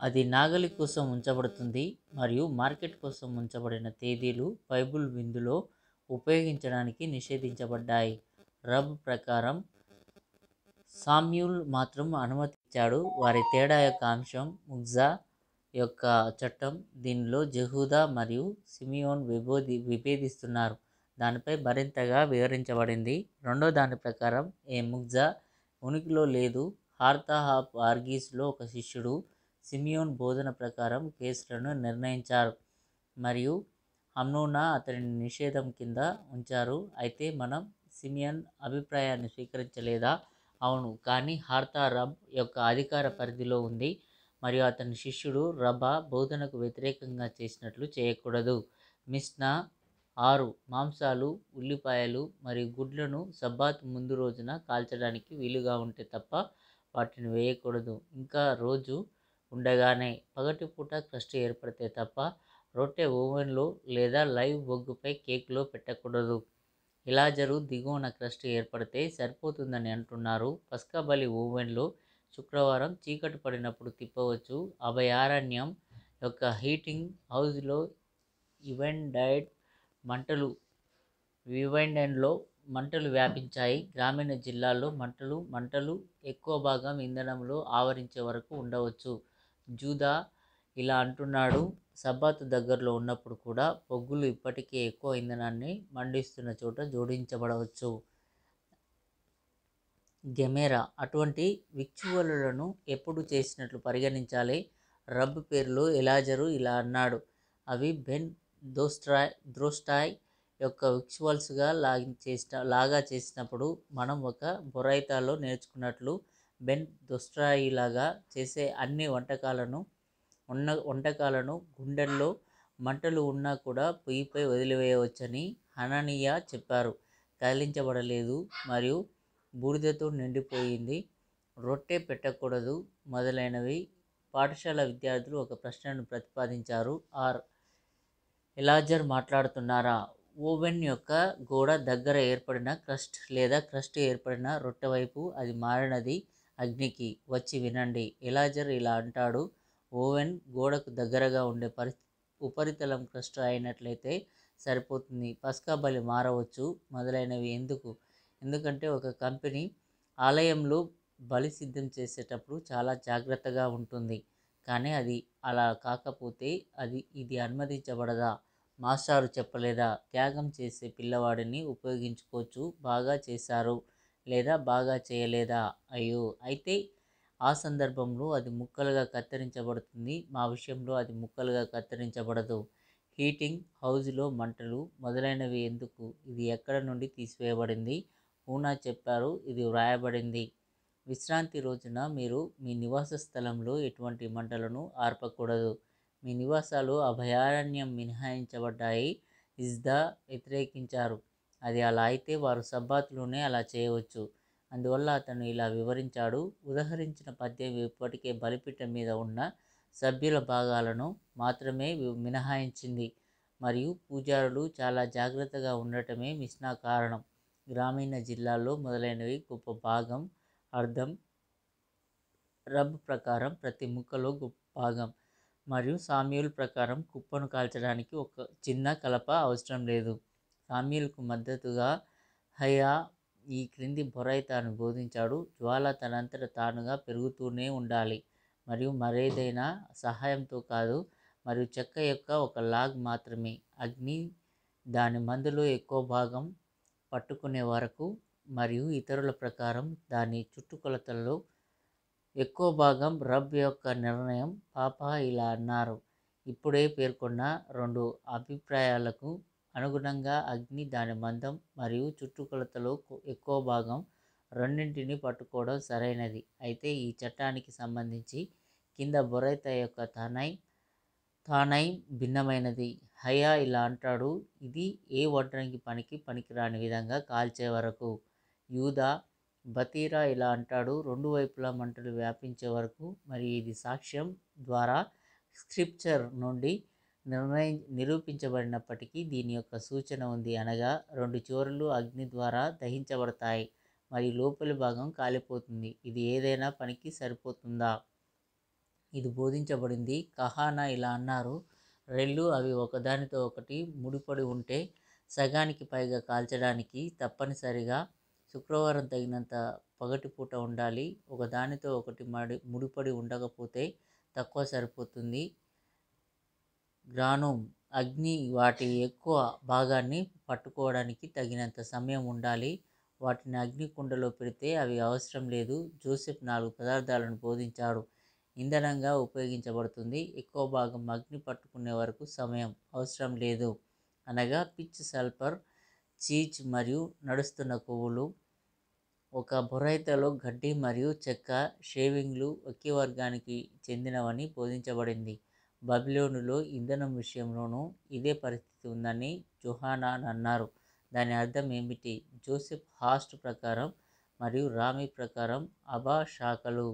అది నాగలి కోసం ఉంచబడుతుంది మరియు మార్కెట్ కోసం ఉంచబడిన తేదీలు బైబిల్ విందులో ఉపయోగించడానికి నిషేధించబడ్డాయి. రబ్ ప్రకారం సామ్యూల్ మాత్రం అనుమతి ఇచ్చాడు. వారి తేడా యొక్క అంశం ముగ్జా యొక్క చట్టం. దీనిలో జెహూదా మరియు సిమియోన్ విభేదిస్తున్నారు. దానిపై మరింతగా వివరించబడింది. రెండో దాని ప్రకారం ఏ ముగ్జా ఉనికిలో లేదు. హార్తా ఆఫ్ ఆర్గీస్లో ఒక శిష్యుడు సిమియోన్ బోధన ప్రకారం కేసులను నిర్ణయించారు మరియు హమ్నూనా అతడిని నిషేధం కింద ఉంచారు. అయితే మనం సిమియన్ అభిప్రాయాన్ని స్వీకరించలేదా? అవును, కానీ హార్తా రబ్ యొక్క అధికార పరిధిలో ఉంది మరియు అతని శిష్యుడు రబా బోధనకు వ్యతిరేకంగా చేసినట్లు చేయకూడదు. మిస్నా 6 మాంసాలు, ఉల్లిపాయలు మరియు గుడ్లను సబ్బాత్ ముందు రోజున కాల్చడానికి వీలుగా ఉంటే తప్ప వాటిని వేయకూడదు. ఇంకా రోజు ఉండగానే పగటిపూట క్రస్ట్ ఏర్పడితే తప్ప రొట్టె ఓవెన్లో లేదా లైవ్ బొగ్గుపై కేక్లో పెట్టకూడదు. ఇలాజరు దిగువన క్రస్ట్ ఏర్పడితే సరిపోతుందని అంటున్నారు. పస్కా బలి ఓవెన్లో శుక్రవారం చీకటి పడినప్పుడు తిప్పవచ్చు. అభయారణ్యం యొక్క హీటింగ్ హౌస్లో వివెండెన్లో మంటలు వ్యాపించాయి. గ్రామీణ జిల్లాల్లో మంటలు ఎక్కువ భాగం ఇంధనంలో ఆవరించే వరకు ఉండవచ్చు. జూదా ఇలా అంటున్నాడు, సబ్బాతు దగ్గరలో ఉన్నప్పుడు కూడా బొగ్గులు ఇప్పటికే ఎక్కువ ఇంధనాన్ని మండిస్తున్న చోట జోడించబడవచ్చు. గెమెరా అటువంటి విక్చువలులను ఎప్పుడు చేసినట్లు పరిగణించాలి. రబ్ పేరులో ఎలాజరు ఇలా అన్నాడు, అవి బెన్ ద్రోస్టాయ్ యొక్క విక్చువల్స్గా లాగా చేసినప్పుడు మనం ఒక బొరైతాలో నేర్చుకున్నట్లు బెన్ దోస్ట్రాయిలాగా చేసే అన్ని వంటకాలను గుండెల్లో మంటలు ఉన్నా కూడా పొయ్యిపై వదిలివేయవచ్చని హననియా చెప్పారు. కదిలించబడలేదు మరియు బూడిదతో నిండిపోయింది. రొట్టె పెట్టకూడదు మొదలైనవి. పాఠశాల విద్యార్థులు ఒక ప్రశ్నను ప్రతిపాదించారు. ఎలాజర్ మాట్లాడుతున్నారా? ఓవెన్ యొక్క గోడ దగ్గర ఏర్పడిన క్రస్ట్ లేదా క్రస్ట్ ఏర్పడిన రొట్టె వైపు అది మారినది అగ్నికి వచ్చి వినండి. ఎలాజర్ ఇలా అంటాడు, ఓవెన్ గోడకు దగ్గరగా ఉండే ఉపరితలం క్రస్ట్ అయినట్లయితే సరిపోతుంది. పస్కా బలి మారవచ్చు మొదలైనవి ఎందుకంటే ఒక కంపెనీ ఆలయంలో బలి సిద్ధం చేసేటప్పుడు చాలా జాగ్రత్తగా ఉంటుంది. కానీ అది అలా కాకపోతే ఇది అనుమతించబడదా? మాస్టారు చెప్పలేదా? త్యాగం చేసే పిల్లవాడిని ఉపయోగించుకోవచ్చు. బాగా చేశారు లేదా బాగా చేయలేదా? అయ్యో, అయితే ఆ సందర్భంలో అది ముక్కలుగా కత్తిరించబడుతుంది. మా విషయంలో అది ముక్కలుగా కత్తిరించబడదు. హీటింగ్ హౌస్లో మంటలు మొదలైనవి ఎందుకు? ఇది ఎక్కడ నుండి తీసివేయబడింది? పూనా చెప్పారు, ఇది వ్రాయబడింది. విశ్రాంతి రోజున మీరు మీ నివాస స్థలంలో ఎటువంటి మంటలను ఆర్పకూడదు. మీ నివాసాలు అభయారణ్యం మినహాయించబడ్డాయి. ఇజ్దా వ్యతిరేకించారు. అది అలా అయితే వారు సబ్బాతులోనే అలా చేయవచ్చు. అందువల్ల అతను ఇలా వివరించాడు, ఉదహరించిన పద్యం ఇప్పటికే బలిపీఠం మీద ఉన్న సభ్యుల భాగాలను మాత్రమే మినహాయించింది మరియు పూజారులు చాలా జాగ్రత్తగా ఉండటమే మిస్నా కారణం. గ్రామీణ జిల్లాల్లో మొదలైనవి గొప్ప భాగం అర్థం. రబ్ ప్రకారం ప్రతి ముక్కలో గొప్ప భాగం మరియు సామ్యూల్ ప్రకారం కుప్పను కాల్చడానికి ఒక చిన్న కలప అవసరం లేదు. సామ్యూల్కు మద్దతుగా హయా ఈ క్రింది బొరైతాను బోధించాడు, జ్వాల తనంతట తానుగా పెరుగుతూనే ఉండాలి మరియు మరేదైనా సహాయంతో కాదు మరియు చెక్క యొక్క ఒక లాగ్ మాత్రమే. అగ్ని దాని మందులో ఎక్కువ భాగం పట్టుకునే వరకు మరియు ఇతరుల ప్రకారం దాని చుట్టుకొలతల్లో ఎక్కువ భాగం. రబ్ యొక్క నిర్ణయం. పాపా ఇలా అన్నారు, ఇప్పుడే పేర్కొన్న 2 అభిప్రాయాలకు అనుగుణంగా అగ్ని దాని మందం మరియు చుట్టుకొలతలో ఎక్కువ భాగం రెండింటిని పట్టుకోవడం సరైనది. అయితే ఈ చట్టానికి సంబంధించి కింద బొరైతా యొక్క తానైం భిన్నమైనది. హయా ఇలా అంటాడు, ఇది ఏ వడ్రంగి పనికిరాని విధంగా కాల్చే వరకు. యూదా బతీరా ఇలా అంటాడు, 2 వైపులా మంటలు వ్యాపించే వరకు. మరి ఇది సాక్ష్యం ద్వారా స్క్రిప్చర్ నుండి నిరూపించబడినప్పటికీ దీని యొక్క సూచన ఉంది, అనగా 2 చివరలు అగ్ని ద్వారా దహించబడతాయి మరియు లోపలి భాగం కాలిపోతుంది. ఇది ఏదైనా పనికి సరిపోతుందా? ఇది బోధించబడింది. కహానా ఇలా అన్నారు: రెల్లు అవి ఒకదానితో ఒకటి ముడిపడి ఉంటే సగానికి పైగా కాల్చడానికి తప్పనిసరిగా శుక్రవారం తగినంత పగటిపూట ఉండాలి. ఒకదానితో ఒకటి ముడిపడి ఉండకపోతే తక్కువ సరిపోతుంది. గ్రానోమ్ అగ్ని వాటి ఎక్కువ భాగాన్ని పట్టుకోవడానికి తగినంత సమయం ఉండాలి. వాటిని అగ్నికుండలో పెడితే అవి అవసరం లేదు. జోసెఫ్ 4 పదార్థాలను బోధించాడు. ఇంధనంగా ఉపయోగించబడుతుంది. ఎక్కువ భాగం అగ్ని పట్టుకునే వరకు సమయం అవసరం లేదు. అనగా పిచ్, సల్ఫర్, చీజ్ మరియు నడుస్తున్న కొవ్వులు. ఒక బొరైతలో గడ్డి మరియు చెక్క షేవింగ్లు ఒకే వర్గానికి చెందినవని బోధించబడింది. బబిలోనులో ఇంధనం విషయంలోనూ ఇదే పరిస్థితి ఉందని జోహానాన్ అన్నారు. దాని అర్థం ఏమిటి? జోసెఫ్ హాస్ట్ ప్రకారం మరియు రామి ప్రకారం అబా శాఖలు